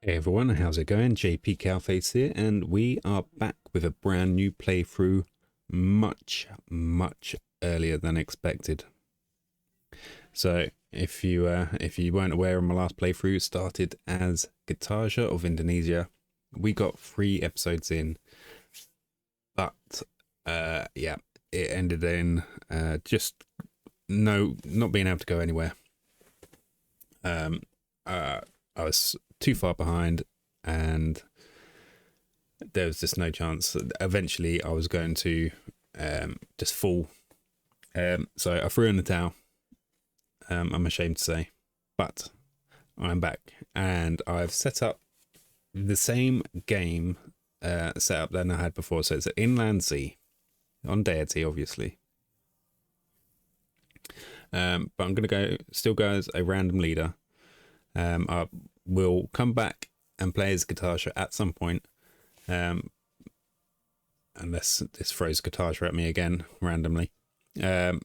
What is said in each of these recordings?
Hey everyone, how's it going? JPCowFace here, and we are back with a brand new playthrough much earlier than expected. So if you weren't aware, of my last playthrough started as Gitaja of Indonesia. We got 3 episodes in, but yeah, it ended in just not being able to go anywhere. I was too far behind, and there was just no chance. Eventually, I was going to just fall. So I threw in the towel. I'm ashamed to say, but I'm back, and I've set up the same game setup that I had before. So it's an inland sea on Deity, obviously. But I'm going to still go as a random leader. I will come back and play as Guitarshare at some point. Unless this throws Guitarshare at me again randomly. But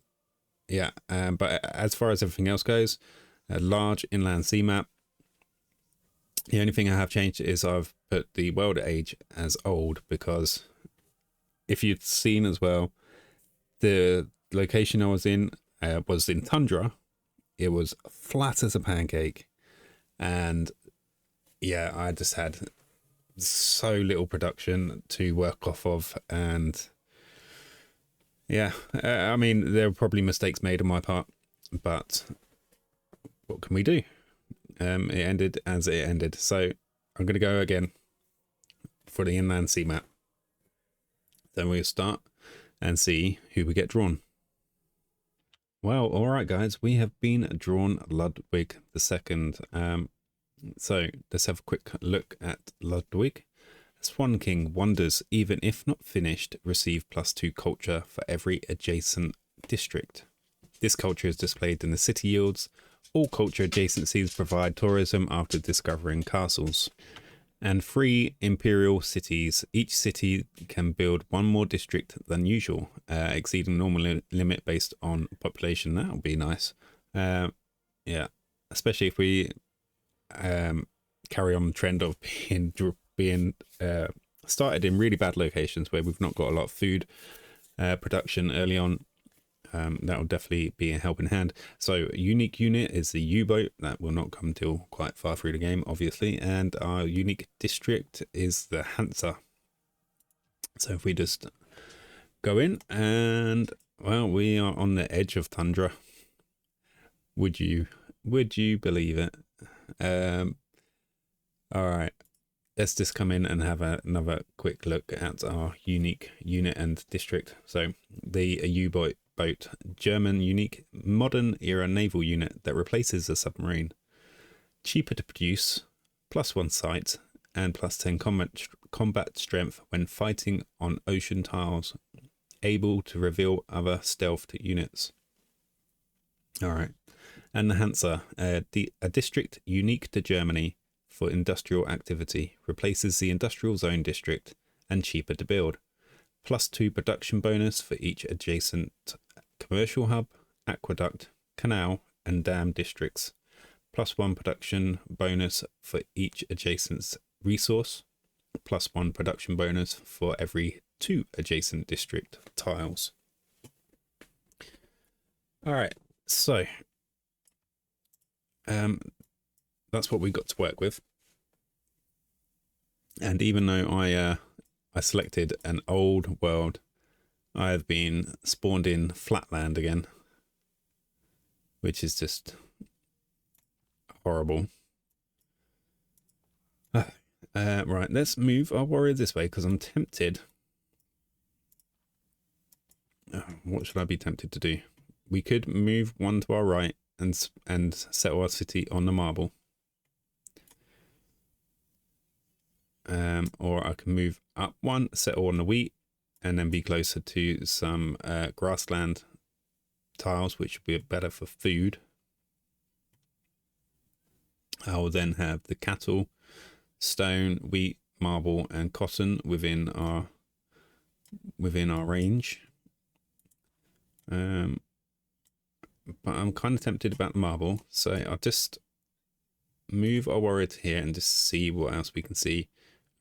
as far as everything else goes, a large inland sea map. The only thing I have changed is I've put the world age as old, because if you'd seen as well, the location I was in tundra. It was flat as a pancake, and yeah, I just had so little production to work off of, and yeah, I mean, there were probably mistakes made on my part, but what can we do? It ended as it ended, so I'm going to go again for the inland sea map. Then we'll start and see who we get drawn. Well, all right, guys, we have been drawn Ludwig II. So let's have a quick look at Ludwig. Swan King wonders, even if not finished, receive +2 culture for every adjacent district. This culture is displayed in the city yields. All culture adjacencies provide tourism after discovering castles. And 3 imperial cities. Each city can build 1 more district than usual, exceeding normal limit based on population. That would be nice. Yeah, especially if we carry on the trend of being started in really bad locations where we've not got a lot of food production early on. That will definitely be a helping hand. So unique unit is the U-boat. That will not come till quite far through the game, obviously. And our unique district is the Hansa. So if we just go in, and well, we are on the edge of tundra. Would you believe it? All right, let's just come in and have another quick look at our unique unit and district. So the U-boat, German unique modern era naval unit that replaces a submarine. Cheaper to produce, +1 sight, and +10 combat strength when fighting on ocean tiles. Able to reveal other stealthed units. All right. And the Hansa, a district unique to Germany for industrial activity, replaces the industrial zone district and cheaper to build. +2 production bonus for each adjacent commercial hub, aqueduct, canal, and dam districts. +1 production bonus for each adjacent resource. +1 production bonus for every 2 adjacent district tiles. All right, so that's what we got to work with. And even though I selected an old world, I have been spawned in flatland again, which is just horrible. Right, let's move our warrior this way, because I'm tempted. What should I be tempted to do? We could move 1 to our right and settle our city on the marble. Or I can move up 1, settle on the wheat, and then be closer to some grassland tiles, which would be better for food. I will then have the cattle, stone, wheat, marble, and cotton within our range. But I'm kind of tempted about the marble, so I'll just move our warrior to here and just see what else we can see.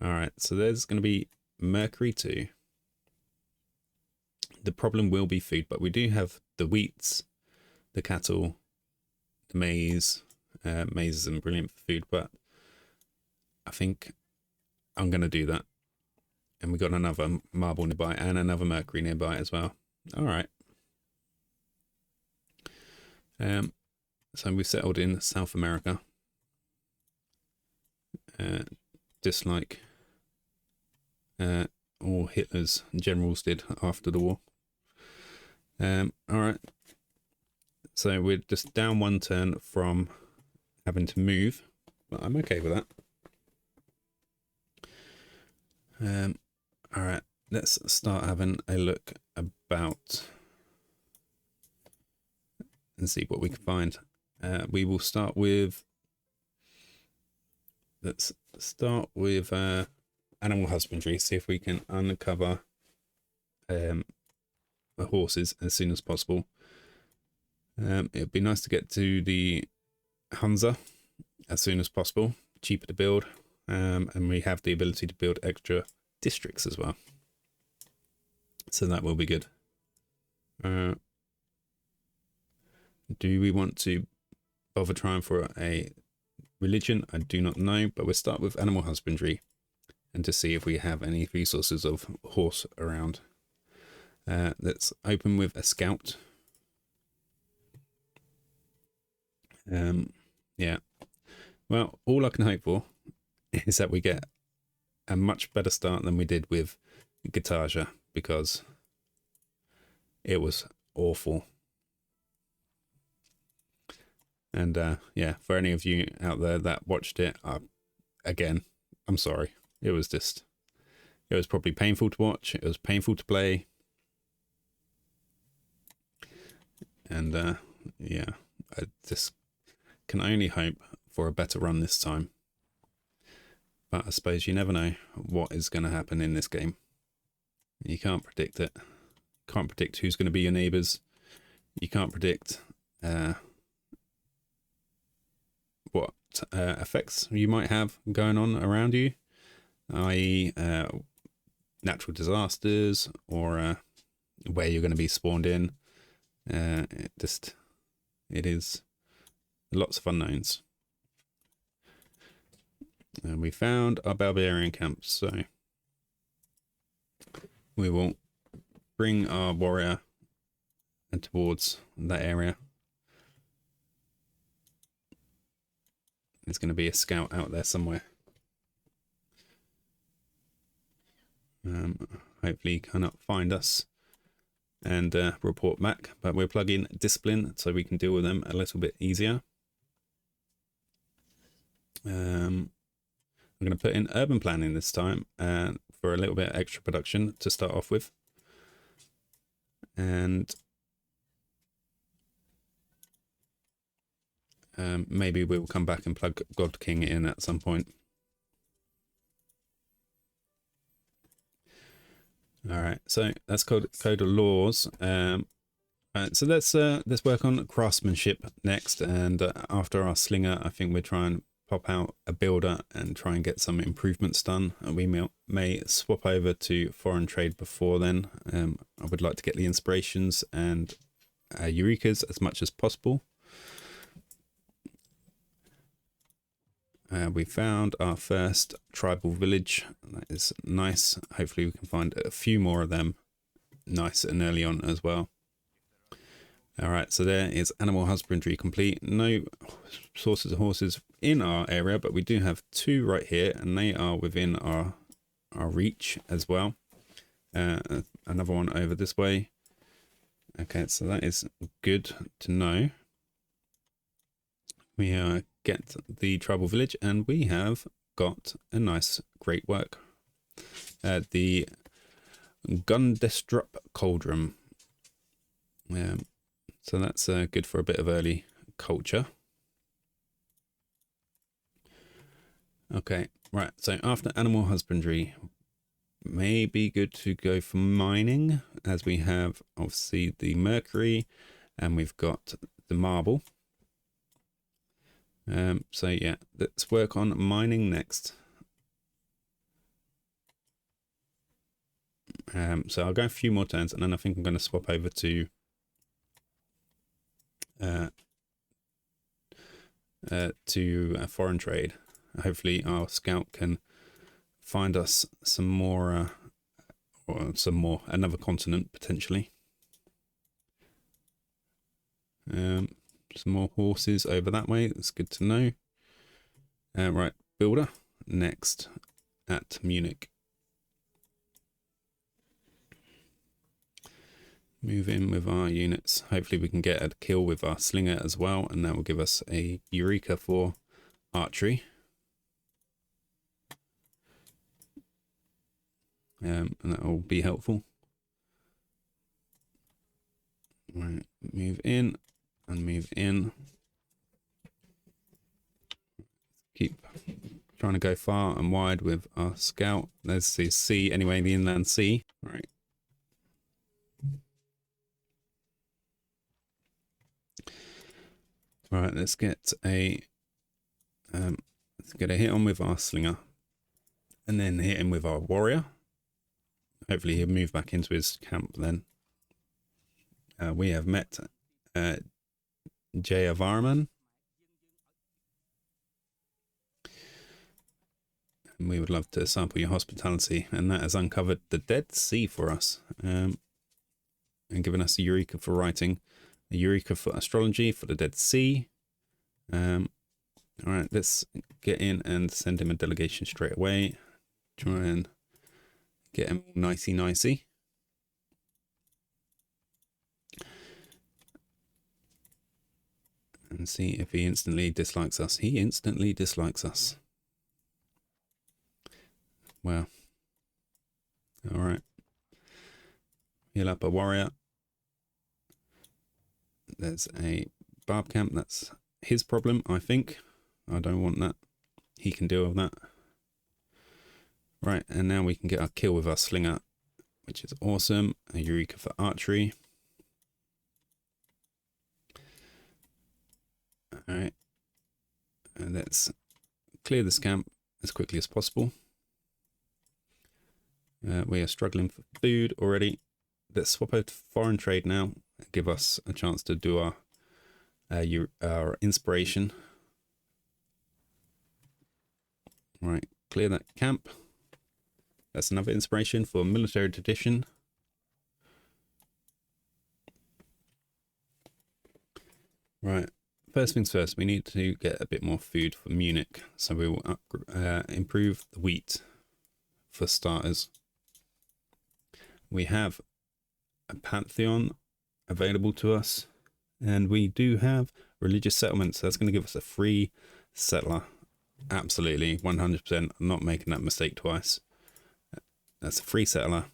All right, so there's going to be Mercury 2. The problem will be food, but we do have the wheats, the cattle, the maize. Maize isn't brilliant for food, but I think I'm going to do that. And we got another marble nearby and another Mercury nearby as well. All right. So we settled in South America. Just like all Hitler's generals did after the war. All right. So we're just down one turn from having to move, but I'm okay with that. All right. Let's start having a look about and see what we can find. We will start with. Let's start with animal husbandry. See if we can uncover the horses as soon as possible. It'd be nice to get to the Hunza as soon as possible. Cheaper to build, and we have the ability to build extra districts as well. So that will be good. Do we want to bother trying for a religion? I do not know, but we'll start with animal husbandry and to see if we have any resources of horse around. Let's open with a scout. Yeah. Well, all I can hope for is that we get a much better start than we did with Guitarja, because it was awful. And yeah, for any of you out there that watched it, again, I'm sorry. It was probably painful to watch. It was painful to play. And yeah, I just can only hope for a better run this time. But I suppose you never know what is going to happen in this game. You can't predict it. Can't predict who's going to be your neighbours. You can't predict what effects you might have going on around you, i.e. natural disasters, or where you're going to be spawned in. It is lots of unknowns. And we found our barbarian camp, so we will bring our warrior towards that area. There's going to be a scout out there somewhere. Hopefully he cannot find us and report back, but we'll plug in discipline so we can deal with them a little bit easier. I'm going to put in urban planning this time for a little bit extra production to start off with. And maybe we'll come back and plug God King in at some point. All right, so that's code of laws. So let's work on craftsmanship next, and after our slinger, I think we'll try and pop out a builder and try and get some improvements done. And we may swap over to foreign trade before then. I would like to get the inspirations and Eurekas as much as possible. We found our first tribal village. That is nice. Hopefully we can find a few more of them nice and early on as well. All right, so there is animal husbandry complete. No sources of horses in our area, but we do have two right here, and they are within our reach as well. Another one over this way. Okay, so that is good to know. We get the tribal village, and we have got a nice, great work. The Gundestrup Cauldron. So that's good for a bit of early culture. Okay, right. So after animal husbandry, may be good to go for mining, as we have obviously the mercury and we've got the marble. So yeah, let's work on mining next. So I'll go a few more turns, and then I think I'm going to swap over to foreign trade. Hopefully our scout can find us some more, another continent potentially. Some more horses over that way. That's good to know. Right, builder next at Munich. Move in with our units. Hopefully we can get a kill with our slinger as well, and that will give us a Eureka for archery. And that will be helpful. Right, move in and move in. Keep trying to go far and wide with our scout. There's the sea, anyway, the inland sea. Right. Right, let's get a hit on with our slinger, and then hit him with our warrior. Hopefully he'll move back into his camp then. We have met Jayavarman. And we would love to sample your hospitality, and that has uncovered the Dead Sea for us, and given us a Eureka for writing, a Eureka for astrology for the Dead Sea. All right, let's get in and send him a delegation straight away. Try and get him nicey. And see if he instantly dislikes us. He instantly dislikes us. Well, all right. Heal up a warrior. There's a barb camp. That's his problem, I think. I don't want that. He can deal with that. Right, and now we can get our kill with our slinger, which is awesome. A Eureka for archery. All right, and let's clear this camp as quickly as possible. We are struggling for food already. Let's swap over to foreign trade now. Give us a chance to do our inspiration. Right, clear that camp. That's another inspiration for military tradition. Right, first things first, we need to get a bit more food for Munich. So we will improve the wheat for starters. We have a pantheon available to us, and we do have religious settlements. So that's going to give us a free settler. Absolutely, 100%. I'm not making that mistake twice. That's a free settler.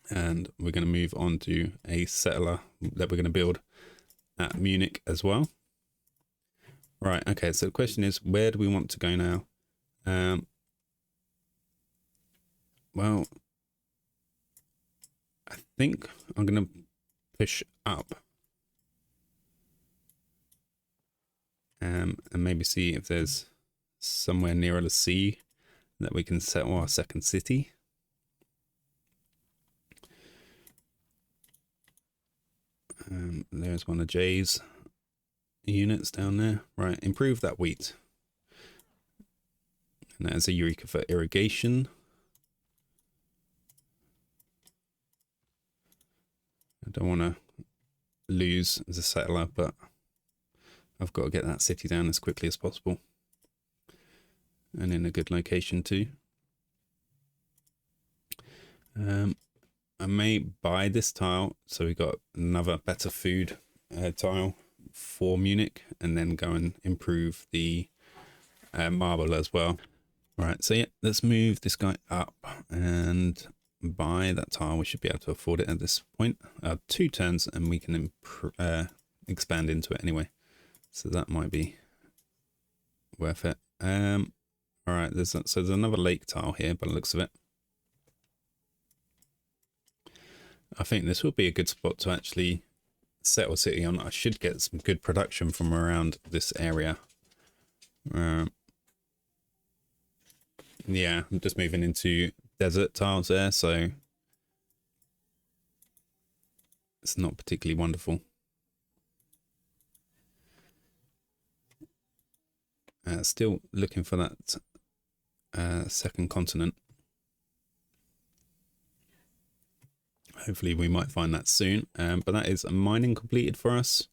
And we're going to move on to a settler that we're going to build at Munich as well. Right, okay, so the question is, where do we want to go now? Well, I think I'm going to push up. And maybe see if there's somewhere nearer the sea that we can settle our second city. There's one of Jay's units down there. Right, improve that wheat. And that is a Eureka for irrigation. I don't want to lose as a settler, but I've got to get that city down as quickly as possible. And in a good location too. I may buy this tile, so we got another better food tile for Munich, and then go and improve the marble as well. Right, so yeah, let's move this guy up and buy that tile. We should be able to afford it at this point. 2 turns, and we can expand into it anyway. So that might be worth it. All right, there's another lake tile here by the looks of it. I think this will be a good spot to actually settle city on, I should get some good production from around this area. Yeah, I'm just moving into desert tiles there, so it's not particularly wonderful. Still looking for that second continent. Hopefully we might find that soon, but that is mining completed for us.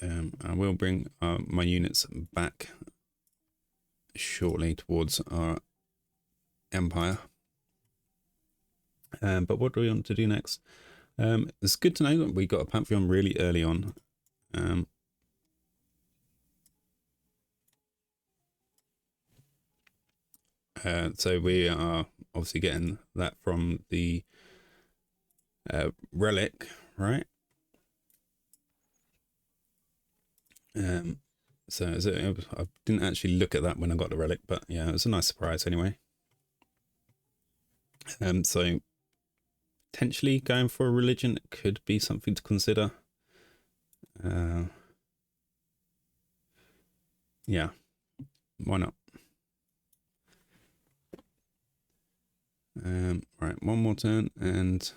I will bring my units back shortly towards our empire. But what do we want to do next? It's good to know that we got a Pantheon really early on. So we are obviously getting that from the relic, right? So I didn't actually look at that when I got the relic, but yeah, it was a nice surprise anyway. So potentially going for a religion could be something to consider. Yeah, why not? Right, one more turn, and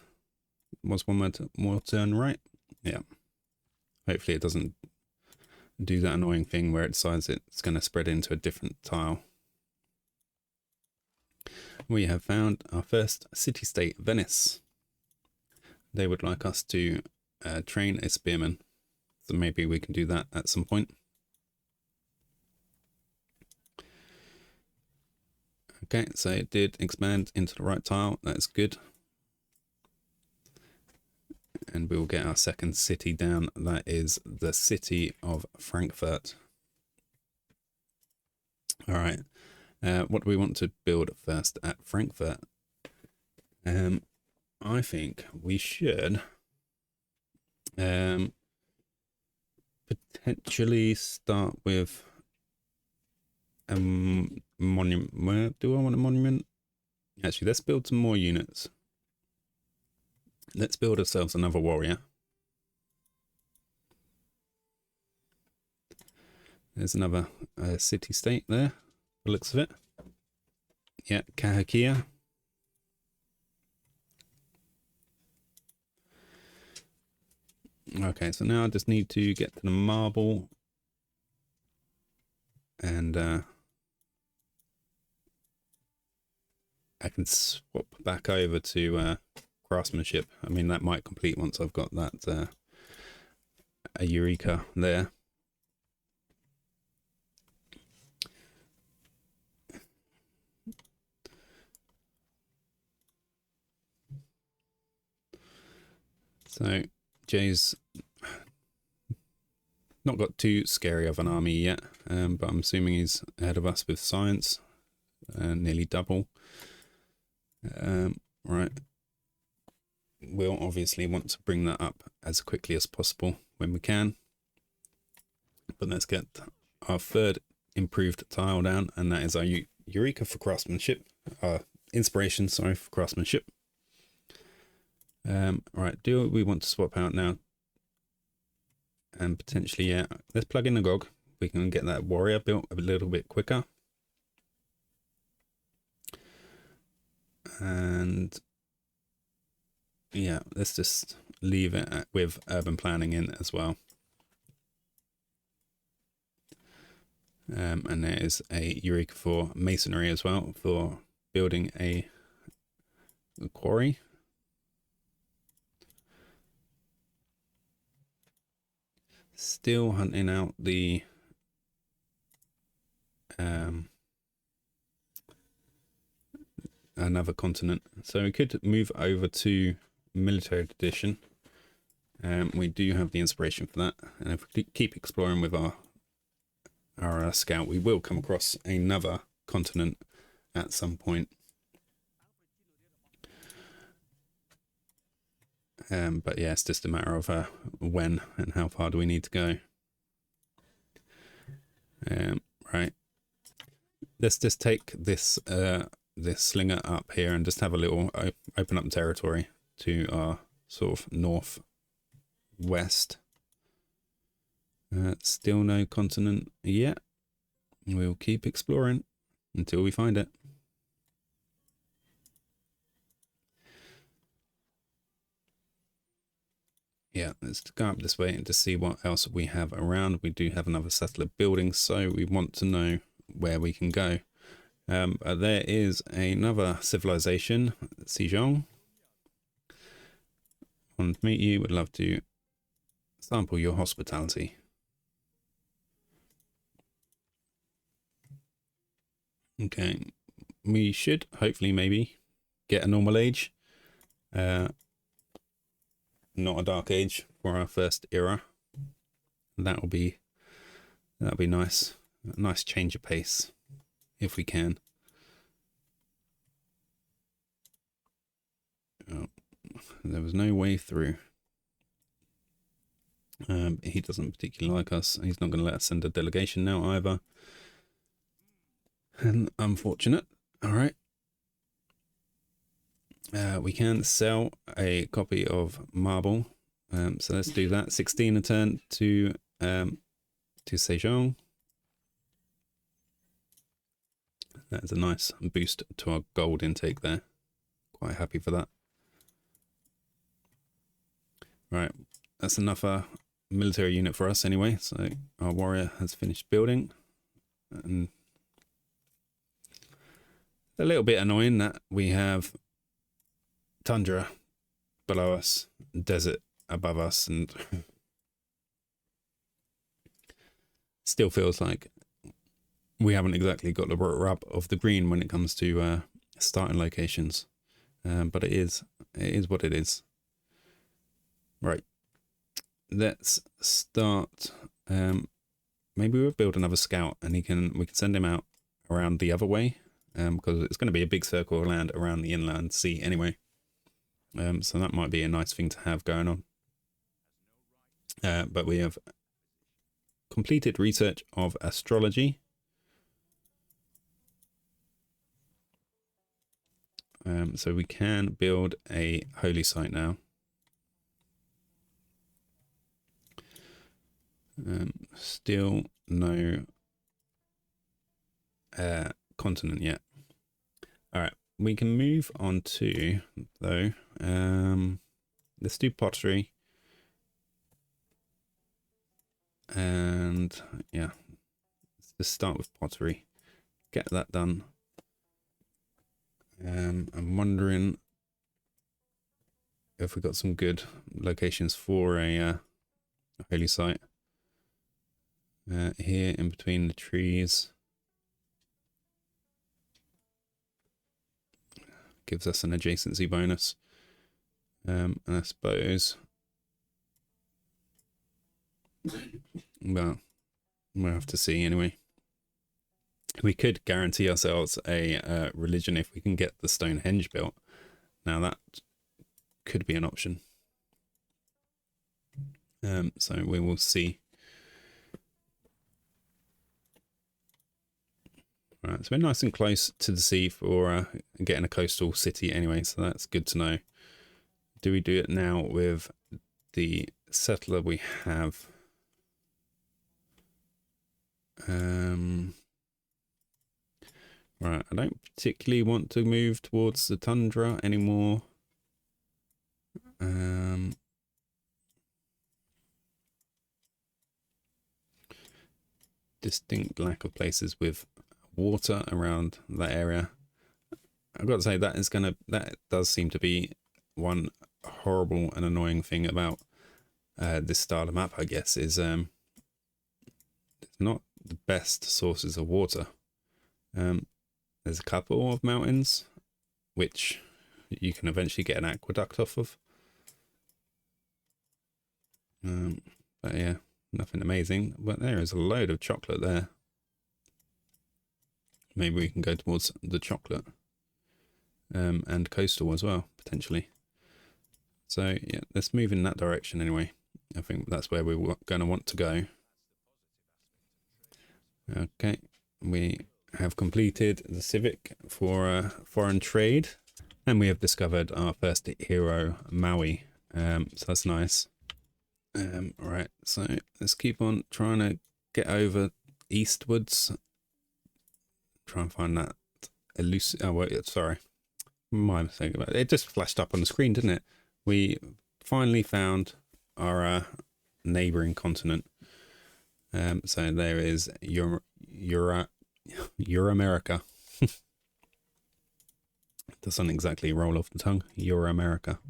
was one more turn right? Yeah. Hopefully it doesn't do that annoying thing where it decides it's going to spread into a different tile. We have found our first city-state, Venice. They would like us to train a spearman, so maybe we can do that at some point. Okay, so it did expand into the right tile. That's good. And we will get our second city down. That is the city of Frankfurt. All right. What do we want to build first at Frankfurt? I think we should potentially start with a monument. Where do I want a monument? Actually, let's build some more units. Let's build ourselves another warrior. There's another city-state there, the looks of it. Yeah, Cahokia. Okay, so now I just need to get to the marble. And I can swap back over to craftsmanship. I mean, that might complete once I've got that a Eureka there. So Jay's not got too scary of an army yet, but I'm assuming he's ahead of us with science, nearly double. Right. We'll obviously want to bring that up as quickly as possible when we can. But let's get our third improved tile down, and that is our Eureka for craftsmanship. Inspiration, sorry, for craftsmanship. Right, do we want to swap out now? And potentially, yeah, let's plug in the GOG. We can get that warrior built a little bit quicker. And yeah, let's just leave it with urban planning in as well. And there is a Eureka for masonry as well, for building a quarry. Still hunting out the another continent. So we could move over to military edition. We do have the inspiration for that. And if we keep exploring with our scout, we will come across another continent at some point. But yeah, it's just a matter of when and how far do we need to go. Right. Let's just take this this slinger up here and just have a little open up territory to our sort of northwest. Still no continent yet. We'll keep exploring until we find it. Yeah, let's go up this way and to see what else we have around. We do have another settler building, so we want to know where we can go. There is another civilization, Xizhong. Want to meet you, would love to sample your hospitality. Okay, we should hopefully maybe get a normal age. Not a dark age for our first era. That'll be nice. A nice change of pace if we can. Oh, there was no way through. He doesn't particularly like us. He's not going to let us send a delegation now either. And unfortunate. All right. We can sell a copy of Marble. So let's do that. 16 a turn to Xizhong. That is a nice boost to our gold intake there. Quite happy for that. Right, that's enough military unit for us anyway. So our warrior has finished building. And a little bit annoying that we have tundra below us, desert above us, and still feels like we haven't exactly got the rub of the green when it comes to starting locations. But it is what it is. Right, let's start. Maybe we'll build another scout, and we can send him out around the other way, because it's going to be a big circle of land around the inland sea anyway. So that might be a nice thing to have going on. But we have completed research of astrology. So we can build a holy site now. Still no continent yet. All right, we can move on to, though, let's do pottery. And yeah, let's just start with pottery. Get that done. I'm wondering if we got some good locations for a holy site. Here in between the trees. Gives us an adjacency bonus. And I suppose, well, we'll have to see anyway. We could guarantee ourselves a religion if we can get the Stonehenge built. Now that could be an option. So we will see. Right, so we're nice and close to the sea for getting a coastal city anyway, so that's good to know. Do we do it now with the settler we have? Right, I don't particularly want to move towards the tundra anymore. Distinct lack of places with water around that area. I've got to say that does seem to be one horrible and annoying thing about this style of map, I guess, is it's not the best sources of water. There's a couple of mountains which you can eventually get an aqueduct off of. But yeah, nothing amazing. But there is a load of chocolate there. Maybe we can go towards the chocolate and coastal as well, potentially. So yeah, let's move in that direction anyway. I think that's where we're going to want to go. Okay, we have completed the civic for foreign trade, and we have discovered our first hero, Maui. So that's nice. Right, so let's keep on trying to get over eastwards. Try and find that elusive. Oh wait, sorry, my mistake about it. It just flashed up on the screen, didn't it? We finally found our neighboring continent. So there is America. Doesn't exactly roll off the tongue. America.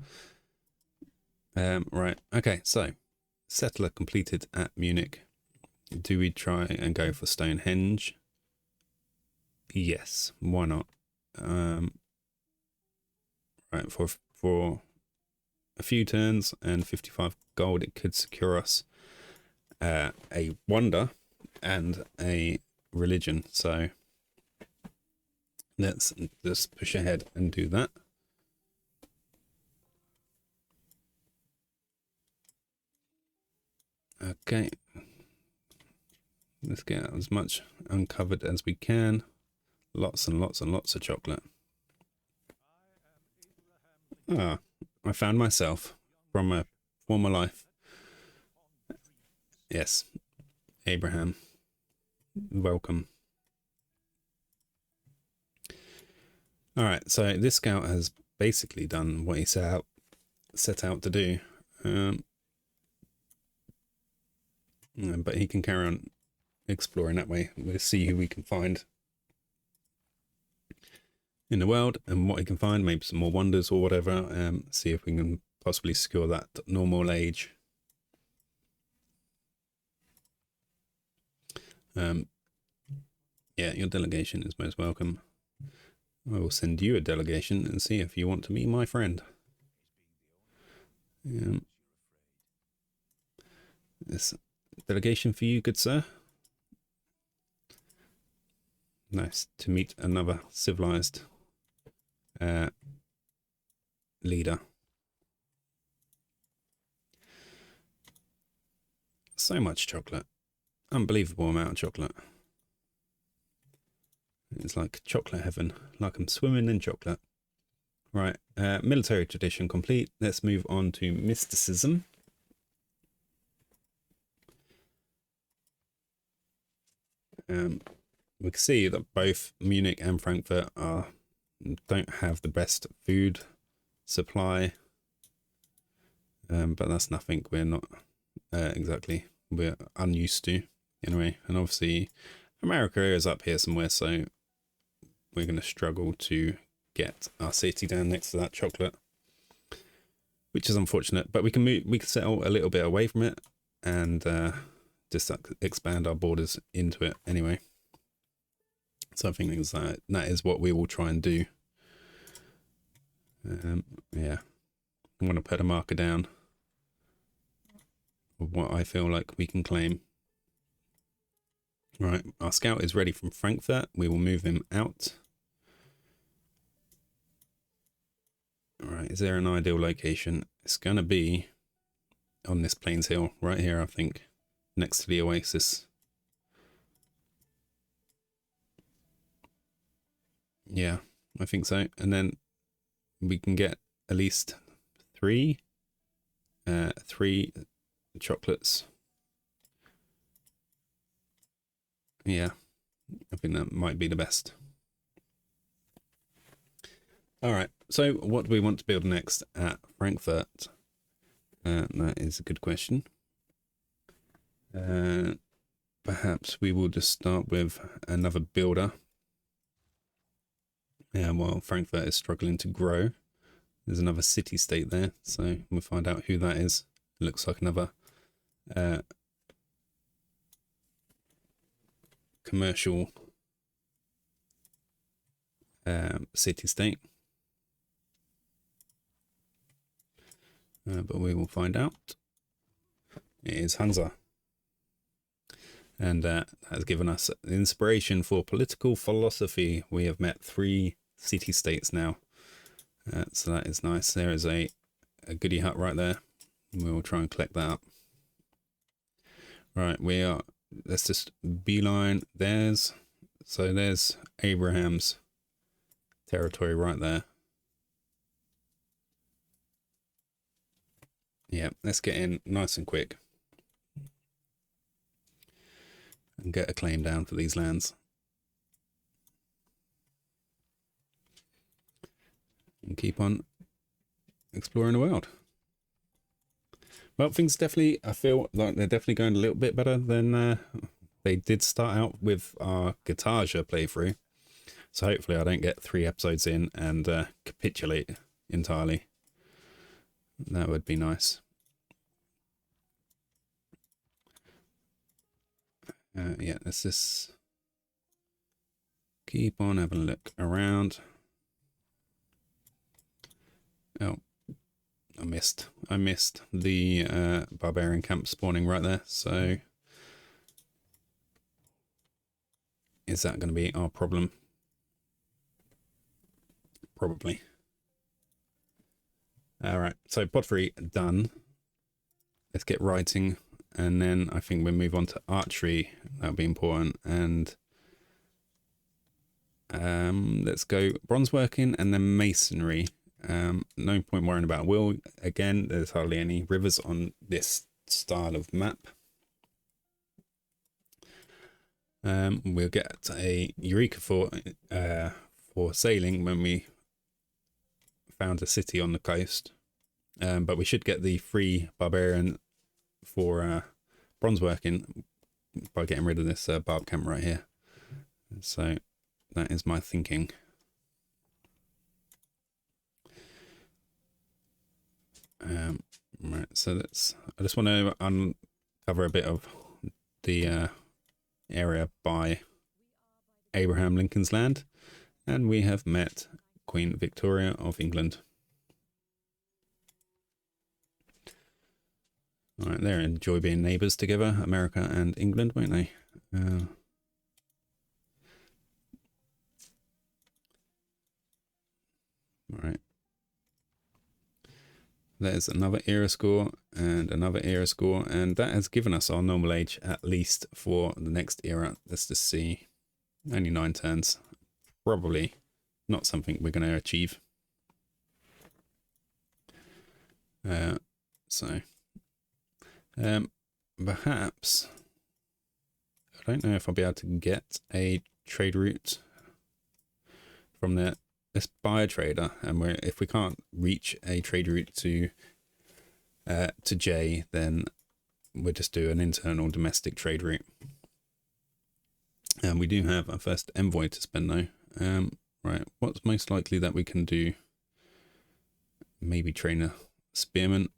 Right. Okay. So, settler completed at Munich. Do we try and go for Stonehenge? Yes. Why not? Right. For a few turns and 55 gold, it could secure us a wonder and a religion. So let's just push ahead and do that. Okay, let's get as much uncovered as we can. Lots and lots and lots of chocolate. Ah, I found myself from a former life. Yes, Abraham, welcome. All right, so this scout has basically done what he set out to do, but he can carry on exploring that way. We'll see who we can find in the world and what he can find, maybe some more wonders or whatever. See if we can possibly secure that normal age. Yeah, your delegation is most welcome. I will send you a delegation and see if you want to be my friend. This delegation for you, good sir. Nice to meet another civilized leader. So much chocolate. Unbelievable amount of chocolate. It's like chocolate heaven, like I'm swimming in chocolate. Right, military tradition complete. Let's move on to mysticism. We can see that both Munich and Frankfurt don't have the best food supply, but that's nothing we're not we're unused to anyway. And obviously America is up here somewhere, so we're going to struggle to get our city down next to that chocolate, which is unfortunate. But we can settle a little bit away from it and just expand our borders into it anyway. So I think that is what we will try and do. Yeah, I'm going to put a marker down of what I feel like we can claim. Right, our scout is ready from Frankfurt. We will move him out. All right, is there an ideal location? It's going to be on this Plains Hill right here, I think, next to the oasis. Yeah, I think so. And then we can get at least three chocolates. Yeah, I think that might be the best. All right, so what do we want to build next at Frankfurt? That is a good question. Perhaps we will just start with another builder. Yeah, while Frankfurt is struggling to grow, there's another city-state there, so we'll find out who that is. It looks like another commercial city-state. But we will find out. It is Hansa. And that has given us inspiration for political philosophy. We have met 3 city-states now. So that is nice. There is a goodie hut right there. We will try and collect that up. Right, let's just beeline theirs So there's Abraham's territory right there. Yeah, let's get in nice and quick and get a claim down for these lands. And keep on exploring the world. Well, things definitely, I feel like they're definitely going a little bit better than they did start out with our Guitarja playthrough. So hopefully I don't get 3 episodes in and capitulate entirely. That would be nice. Yeah, let's just keep on having a look around. Oh, I missed the barbarian camp spawning right there. So is that going to be our problem? Probably. All right, so pod 3 done. Let's get writing, and then I think we'll move on to archery. That'll be important. And let's go bronze working and then masonry. No point worrying about will. Again, there's hardly any rivers on this style of map. We'll get a Eureka for sailing when we found a city on the coast. But we should get the free barbarian for bronze working by getting rid of this barb camp right here. So that is my thinking. Right, so I just want to uncover a bit of the area by Abraham Lincoln's land, and we have met Queen Victoria of England. All right, they'll enjoy being neighbours together, America and England, won't they? All right. There's another era score and another era score, and that has given us our normal age at least for the next era. Let's just see. Only 9 turns. Probably not something we're going to achieve. Perhaps, I don't know if I'll be able to get a trade route from there. Let's buy a trader, and if we can't reach a trade route to J, then we'll just do an internal domestic trade route. And we do have our first envoy to spend though. Right, what's most likely that we can do? Maybe train a spearman.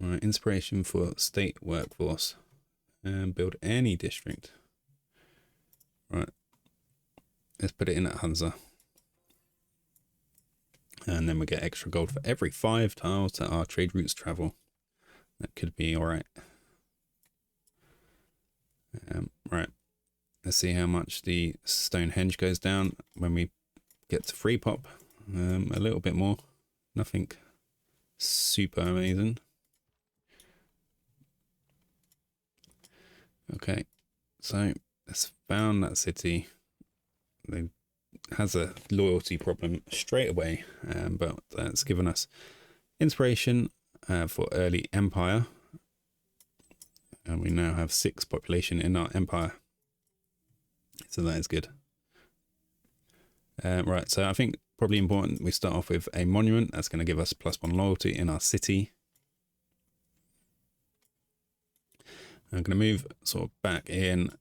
Right, inspiration for state workforce. Build any district. Right, let's put it in at Hunza. And then we get extra gold for every 5 tiles that our trade routes travel. That could be alright. Right, let's see how much the Stonehenge goes down when we get to free pop. A little bit more. Nothing super amazing. Okay, so let's found that city. It has a loyalty problem straight away, but that's given us inspiration for early empire. And we now have 6 population in our empire. So that is good. Right, so I think probably important we start off with a monument. That's going to give us +1 loyalty in our city. I'm going to move sort of back in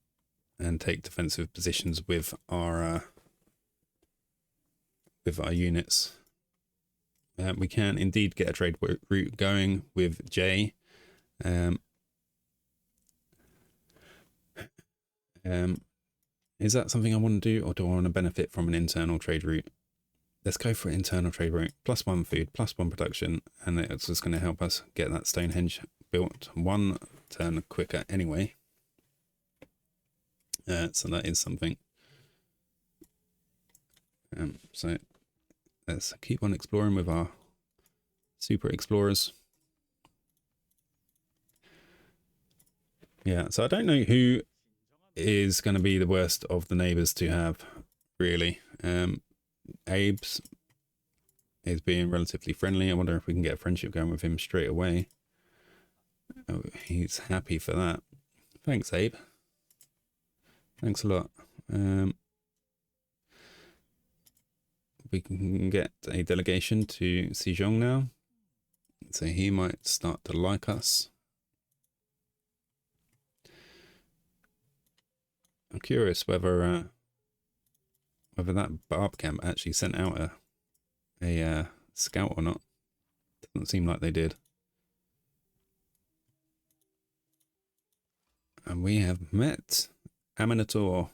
and take defensive positions with our units. We can indeed get a trade route going with J. Is that something I want to do, or do I want to benefit from an internal trade route? Let's go for an internal trade route. +1 food, +1 production, and it's just going to help us get that Stonehenge built 1 turn quicker anyway. So that is something. So let's keep on exploring with our super explorers. Yeah, so I don't know who is going to be the worst of the neighbors to have, really. Abe's is being relatively friendly. I wonder if we can get a friendship going with him straight away. Oh, he's happy for that. Thanks, Abe. Thanks a lot. We can get a delegation to Sejong now. So he might start to like us. I'm curious whether that barb camp actually sent out a scout or not. Doesn't seem like they did. And we have met Aminator.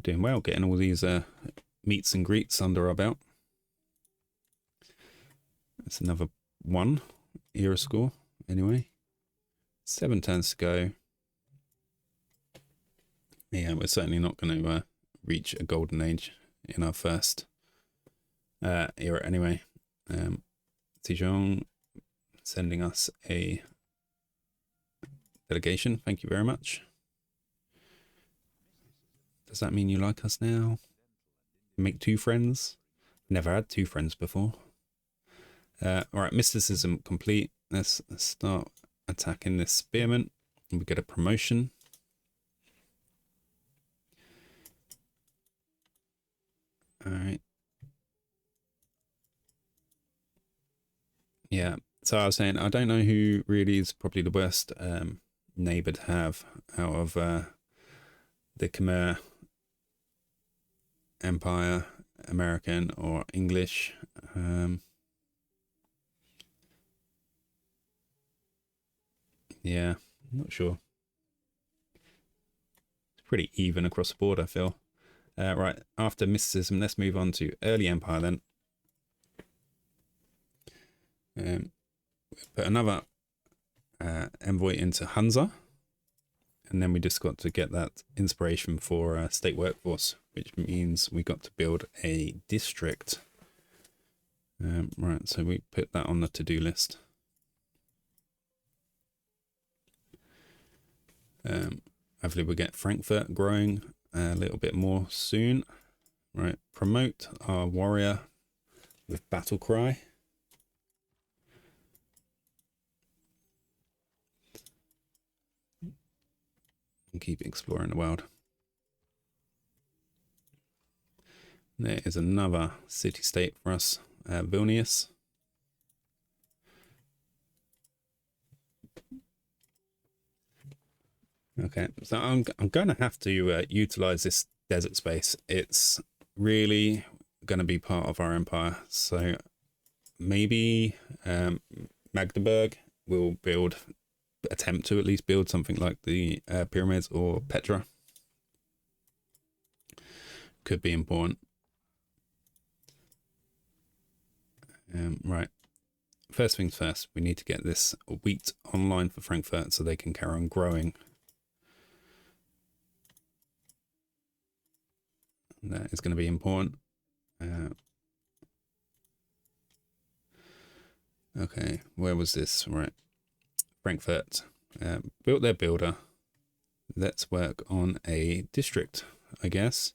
Doing well, getting all these meets and greets under our belt. That's another one era score. Anyway, 7 turns to go. Yeah, we're certainly not going to reach a golden age in our first era anyway. Sejong sending us a delegation. Thank you very much. Does that mean you like us now? Make 2 friends? Never had 2 friends before. All right, mysticism complete. Let's start attacking this spearman. And we get a promotion. All right. Yeah, so I was saying, I don't know who really is probably the worst neighbor to have out of the Khmer Empire, American or English. Yeah, I'm not sure. It's pretty even across the board, I feel. Right, after mysticism, let's move on to early empire then. Put another envoy into Hunza. And then we just got to get that inspiration for state workforce, which means we got to build a district. Right, so we put that on the to-do list. Hopefully we'll get Frankfurt growing a little bit more soon. Right, promote our warrior with battle cry. And keep exploring the world. There is another city-state for us, Vilnius. Okay, so I'm going to have to utilize this desert space. It's really going to be part of our empire. So maybe Magdeburg will attempt to at least build something like the pyramids or Petra. Could be important. Right. First things first, we need to get this wheat online for Frankfurt so they can carry on growing. That is going to be important. Okay, where was this? Right. Frankfurt. Built their builder. Let's work on a district, I guess.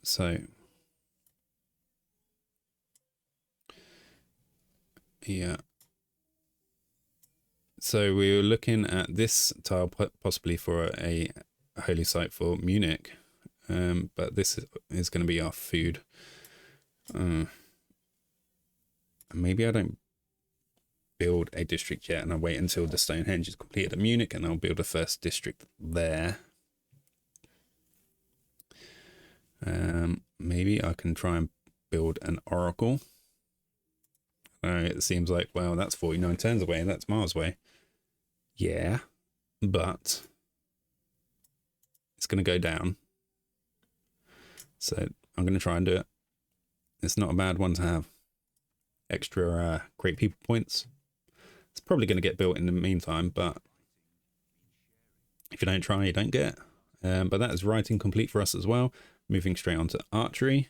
So yeah. So we were looking at this tile possibly for a holy site for Munich, but this is going to be our food. Maybe I don't build a district yet and I wait until the Stonehenge is completed at Munich and I'll build a first district there. Maybe I can try and build an oracle. It seems like, well, that's 49 turns away, that's miles away. Yeah, but it's going to go down. So I'm going to try and do it. It's not a bad one to have. Extra great people points. It's probably going to get built in the meantime, but if you don't try, you don't get. But that is writing complete for us as well. Moving straight on to archery.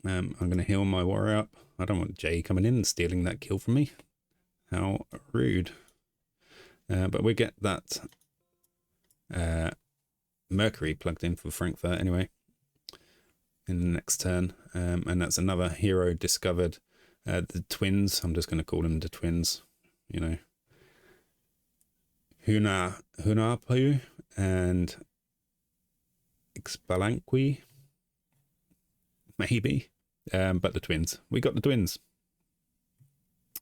I'm going to heal my warrior up. I don't want Jay coming in and stealing that kill from me. How rude. But we get that Mercury plugged in for Frankfurt anyway in the next turn. And that's another hero discovered. The twins, I'm just going to call them the twins, you know. Hunapu and Xbalanqui, maybe. But the twins. We got the twins.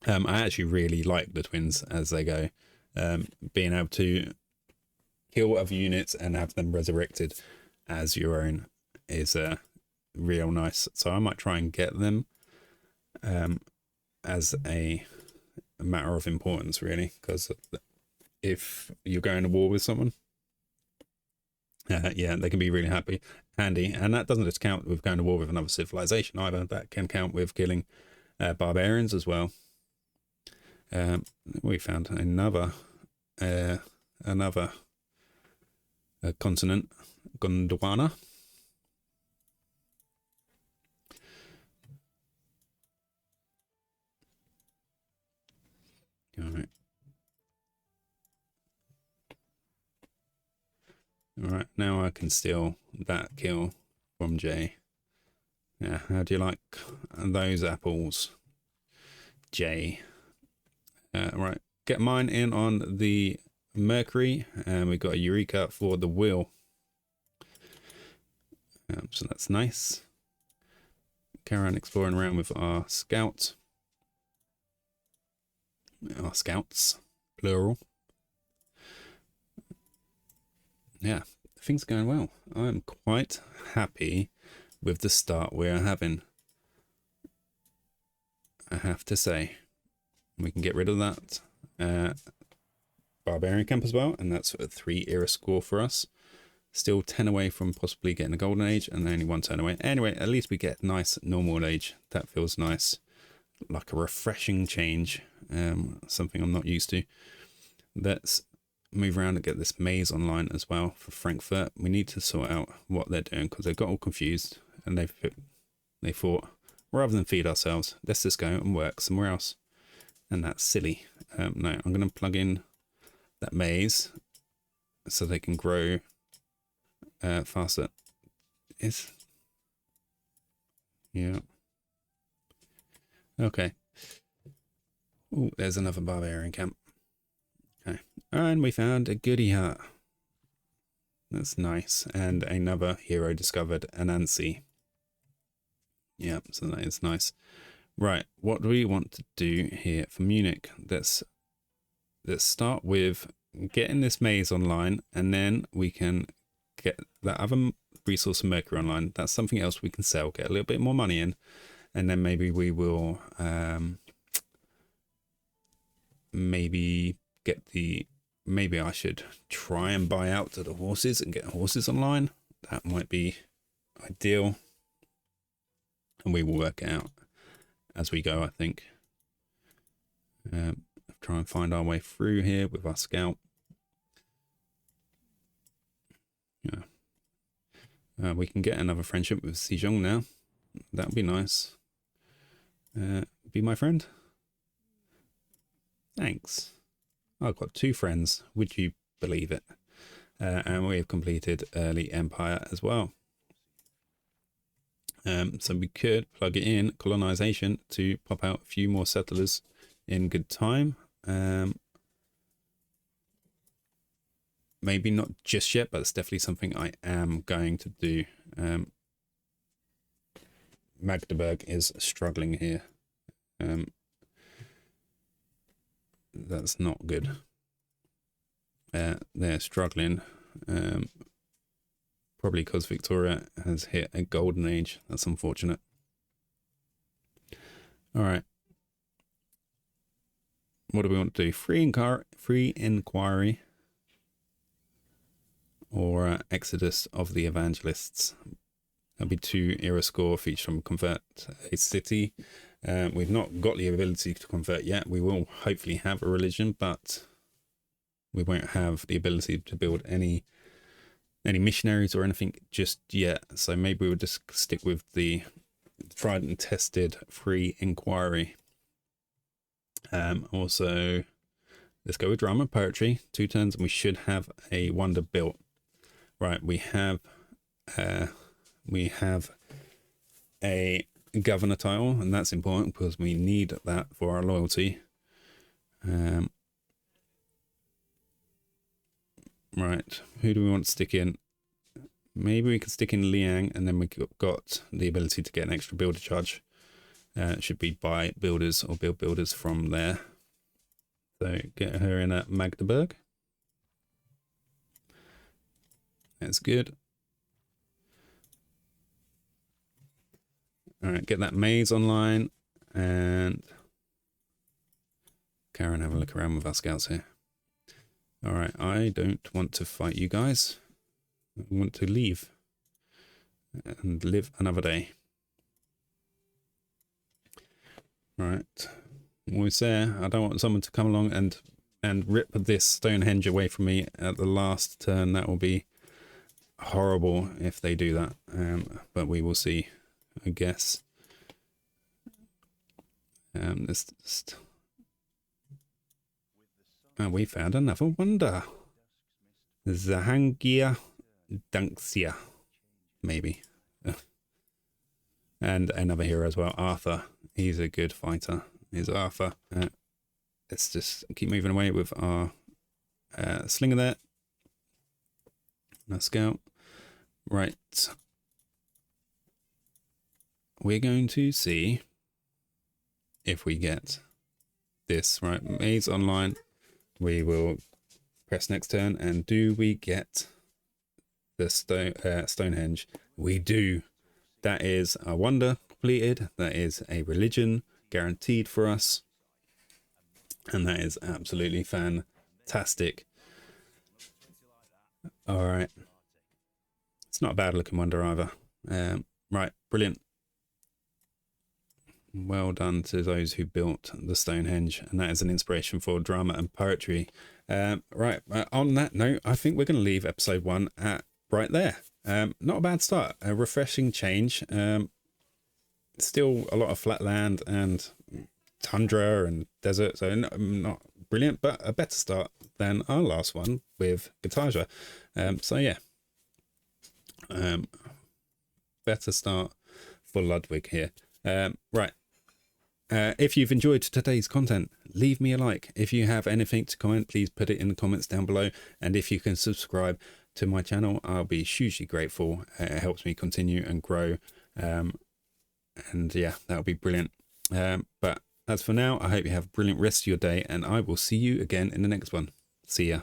I actually really like the twins as they go. Being able to kill other units and have them resurrected as your own is real nice. So I might try and get them as a matter of importance, really, because if you're going to war with someone, yeah, they can be really handy. And that doesn't just count with going to war with another civilization either. That can count with killing barbarians as well. We found another continent, Gondwana. All right, now I can steal that kill from Jay. Yeah, how do you like those apples, Jay? Right, get mine in on the Mercury, and we got a Eureka for the wheel. So that's nice. Carry on exploring around with our scout. Our scouts, plural. Yeah, things are going well. I'm quite happy with the start we're having, I have to say. We can get rid of that barbarian camp as well, and that's a 3 era score for us. Still 10 away from possibly getting a golden age, and only 1 turn away. Anyway, at least we get nice normal age. That feels nice, like a refreshing change, something I'm not used to. Let's move around and get this maze online as well for Frankfurt. We need to sort out what they're doing because they got all confused, and they thought, rather than feed ourselves, let's just go and work somewhere else. And that's silly. No, I'm going to plug in that maze so they can grow faster. Yeah. Okay. Oh, there's another barbarian camp. Okay. And we found a goody heart. That's nice. And another hero discovered, Anansi. Yeah, so that is nice. Right, what do we want to do here for Munich? Let's start with getting this maze online, and then we can get that other resource of Mercury online. That's something else we can sell, get a little bit more money in, and then maybe we will maybe I should try and buy out to the horses and get horses online. That might be ideal, and we will work it out as we go, I think. Try and find our way through here with our scout. Yeah. We can get another friendship with Sejong now. That would be nice. Be my friend? Thanks. I've got 2 friends. Would you believe it? And we have completed early empire as well. So we could plug it in, colonization, to pop out a few more settlers in good time. Maybe not just yet, but it's definitely something I am going to do. Magdeburg is struggling here. That's not good. They're struggling. Probably because Victoria has hit a golden age. That's unfortunate. All right. What do we want to do? Free inquiry or Exodus of the Evangelists. That'll be 2 era score featured on convert a city. We've not got the ability to convert yet. We will hopefully have a religion, but we won't have the ability to build any missionaries or anything just yet. So maybe we'll just stick with the tried and tested free inquiry. Also, let's go with drama poetry. 2 turns, and we should have a wonder built. Right, we have a governor title, and that's important because we need that for our loyalty. Right, who do we want to stick in? Maybe we can stick in Liang, and then we've got the ability to get an extra builder charge. It should be by builders or build builders from there. So get her in at Magdeburg. That's good. All right, get that maze online, and Karen, have a look around with our scouts here. All right, I don't want to fight you guys. I want to leave and live another day. All right, always there. I don't want someone to come along and rip this Stonehenge away from me at the last turn. That will be horrible if they do that. But we will see, I guess. And we found another wonder. Zahangia Dunksia, maybe. And another hero as well, Arthur. He's a good fighter. He's Arthur. Let's just keep moving away with our slinger there. Our scout. Right. We're going to see if we get this. Right, maze online. We will press next turn, and do we get the Stonehenge? We do. That is a wonder completed. That is a religion guaranteed for us, and that is absolutely fantastic. All right, it's not a bad looking wonder either. Right, brilliant. Well done to those who built the Stonehenge, and that is an inspiration for drama and poetry. Right, on that note, I think we're going to leave episode 1 at right there. Not a bad start, a refreshing change. Still a lot of flat land and tundra and desert, so not brilliant, but a better start than our last one with Guitarja. So yeah, better start for Ludwig here. Right. If you've enjoyed today's content, leave me a like. If you have anything to comment, please put it in the comments down below. And if you can subscribe to my channel, I'll be hugely grateful. It helps me continue and grow. And yeah, that'll be brilliant. But as for now, I hope you have a brilliant rest of your day, and I will see you again in the next one. See ya.